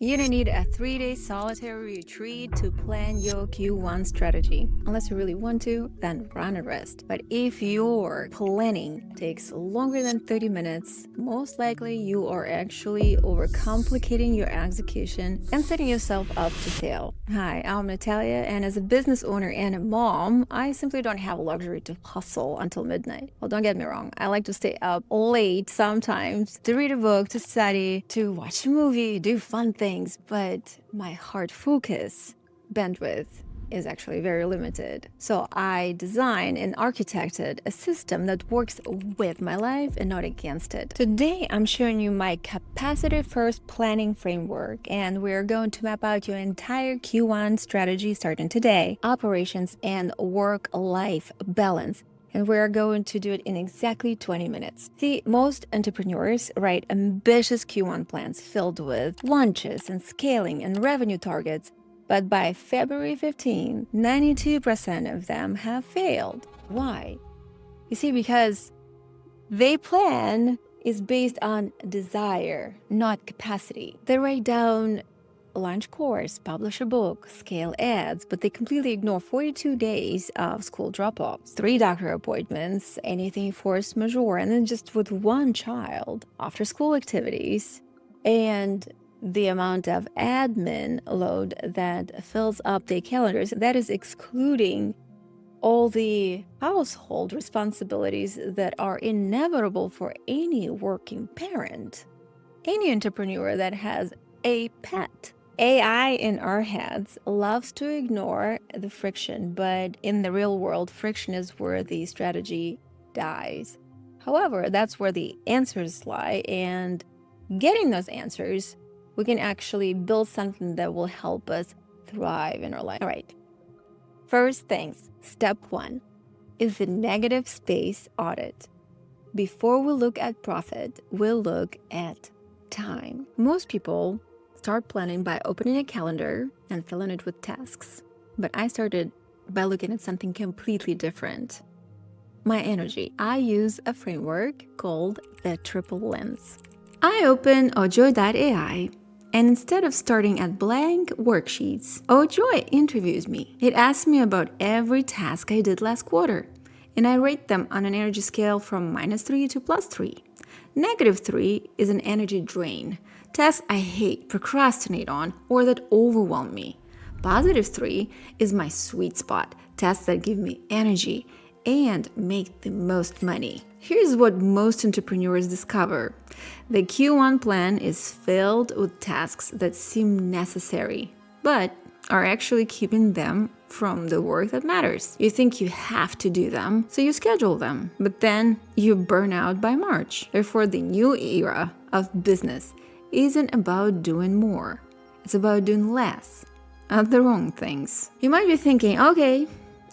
You don't need a 3-day solitary retreat to plan your Q1 strategy. Unless you really want to, then run a rest. But if your planning takes longer than 30 minutes, most likely you are actually overcomplicating your execution and setting yourself up to fail. Hi, I'm Natalia, and as a business owner and a mom, I simply don't have a luxury to hustle until midnight. Well, don't get me wrong, I like to stay up late sometimes to read a book, to study, to watch a movie, do fun things, but my hard focus bandwidth is actually very limited. So I designed and architected a system that works with my life and not against it. Today, I'm showing you my capacity first planning framework, and we're going to map out your entire Q1 strategy starting today, operations and work-life balance. And we're going to do it in exactly 20 minutes. See, most entrepreneurs write ambitious Q1 plans filled with launches and scaling and revenue targets. But by February 15, 92% of them have failed. Why? You see, because their plan is based on desire, not capacity. They write down a launch course, publish a book, scale ads, but they completely ignore 42 days of school drop-offs, 3 doctor appointments, anything force majeure, and then just with one child, after school activities, and the amount of admin load that fills up their calendars, that is excluding all the household responsibilities that are inevitable for any working parent, any entrepreneur that has a pet. AI in our heads loves to ignore the friction, but in the real world, friction is where the strategy dies. However, that's where the answers lie, and getting those answers, we can actually build something that will help us thrive in our life. All right. First things, step 1 is the negative space audit. Before we look at profit, we'll look at time. Most people start planning by opening a calendar and filling it with tasks. But I started by looking at something completely different. My energy. I use a framework called the Triple Lens. I open oJoy.ai, and instead of starting at blank worksheets, oJoy interviews me. It asks me about every task I did last quarter, and I rate them on an energy scale from -3 to +3. -3 is an energy drain, tasks I hate, procrastinate on, or that overwhelm me. +3 is my sweet spot, tasks that give me energy and make the most money. Here's what most entrepreneurs discover. The Q1 plan is filled with tasks that seem necessary, but are actually keeping them from the work that matters. You think you have to do them, so you schedule them, but then you burn out by March. Therefore, the new era of business isn't about doing more. It's about doing less of the wrong things. You might be thinking, okay,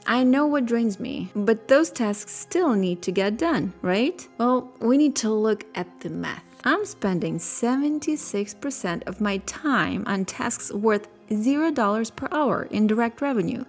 I know what drains me, but those tasks still need to get done, right? Well, we need to look at the math. I'm spending 76% of my time on tasks worth $0 per hour in direct revenue,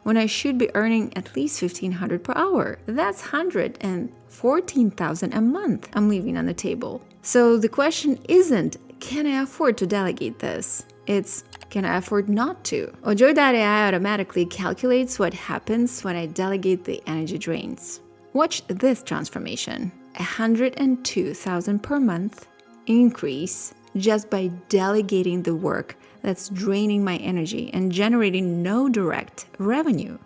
when I should be earning at least $1,500 per hour. That's $114,000 a month I'm leaving on the table. So the question isn't, can I afford to delegate this? It's, can I afford not to? oJoy.ai automatically calculates what happens when I delegate the energy drains. Watch this transformation. $102,000 per month increase just by delegating the work that's draining my energy and generating no direct revenue.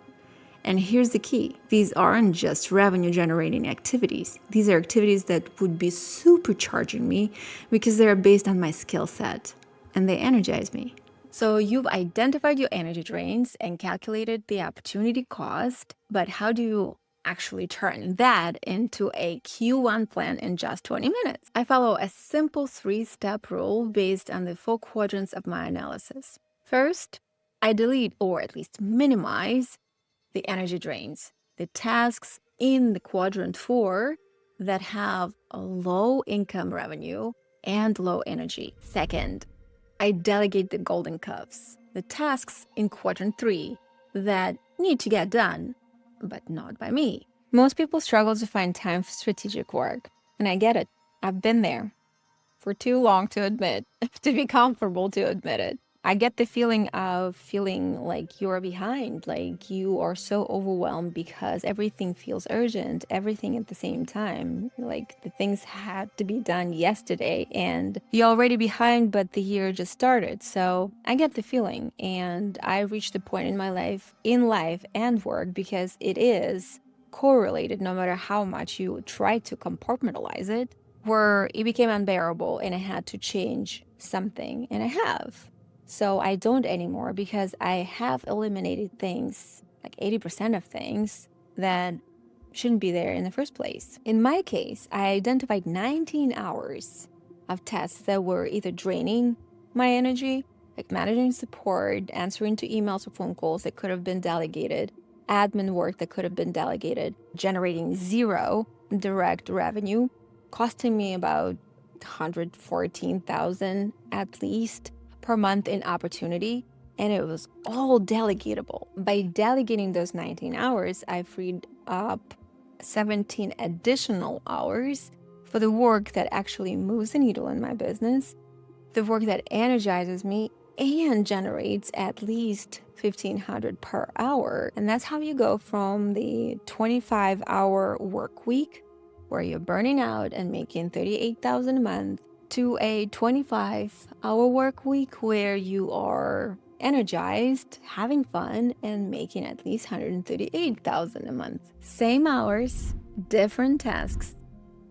And here's the key. These aren't just revenue-generating activities. These are activities that would be supercharging me because they are based on my skill set and they energize me. So you've identified your energy drains and calculated the opportunity cost, but how do you actually turn that into a Q1 plan in just 20 minutes? I follow a simple 3-step rule based on the 4 quadrants of my analysis. First, I delete or at least minimize the energy drains, the tasks in the quadrant 4 that have a low income revenue and low energy. Second, I delegate the golden cuffs, the tasks in quadrant 3 that need to get done, but not by me. Most people struggle to find time for strategic work, and I get it. I've been there. for too long to admit, to be comfortable to admit it. I get the feeling of feeling like you're behind, like you are so overwhelmed because everything feels urgent, everything at the same time. Like the things had to be done yesterday and you're already behind, but the year just started. So I get the feeling, and I reached a point in my life, in life and work, because it is correlated no matter how much you try to compartmentalize it, where it became unbearable and I had to change something, and I have. So I don't anymore because I have eliminated things, like 80% of things that shouldn't be there in the first place. In my case, I identified 19 hours of tasks that were either draining my energy, like managing support, answering to emails or phone calls that could have been delegated, admin work that could have been delegated, generating zero direct revenue, costing me about 114,000 at least per month in opportunity, and it was all delegatable. By delegating those 19 hours, I freed up 17 additional hours for the work that actually moves the needle in my business, the work that energizes me and generates at least 1,500 per hour. And that's how you go from the 25-hour work week where you're burning out and making 38,000 a month to a 25-hour work week where you are energized, having fun, and making at least 138,000 a month. Same hours, different tasks,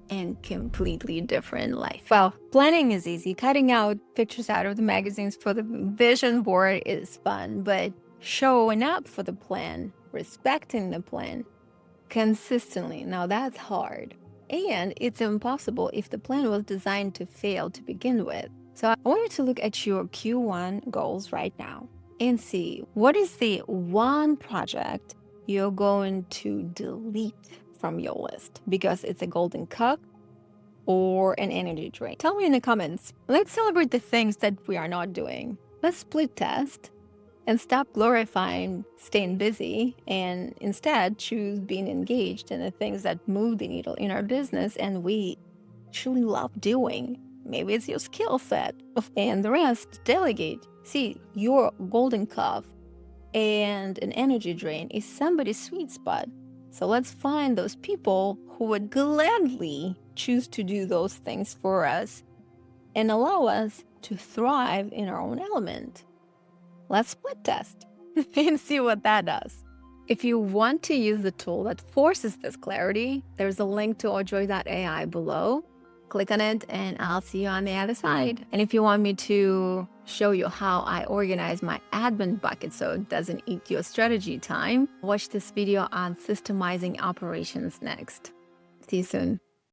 and completely different life. Well, planning is easy. Cutting out pictures out of the magazines for the vision board is fun, but showing up for the plan, respecting the plan consistently, now that's hard. And it's impossible if the plan was designed to fail to begin with. So I want you to look at your Q1 goals right now and see what is the one project you're going to delete from your list because it's a golden cup or an energy drain. Tell me in the comments. Let's celebrate the things that we are not doing. Let's split test and stop glorifying staying busy and instead choose being engaged in the things that move the needle in our business and we truly love doing. Maybe it's your skill set, and the rest delegate. See, your golden cup and an energy drain is somebody's sweet spot. So let's find those people who would gladly choose to do those things for us and allow us to thrive in our own element. Let's split test and see what that does. If you want to use the tool that forces this clarity, there's a link to oJoy.ai below. Click on it and I'll see you on the other side. And if you want me to show you how I organize my admin bucket so it doesn't eat your strategy time, watch this video on systemizing operations next. See you soon.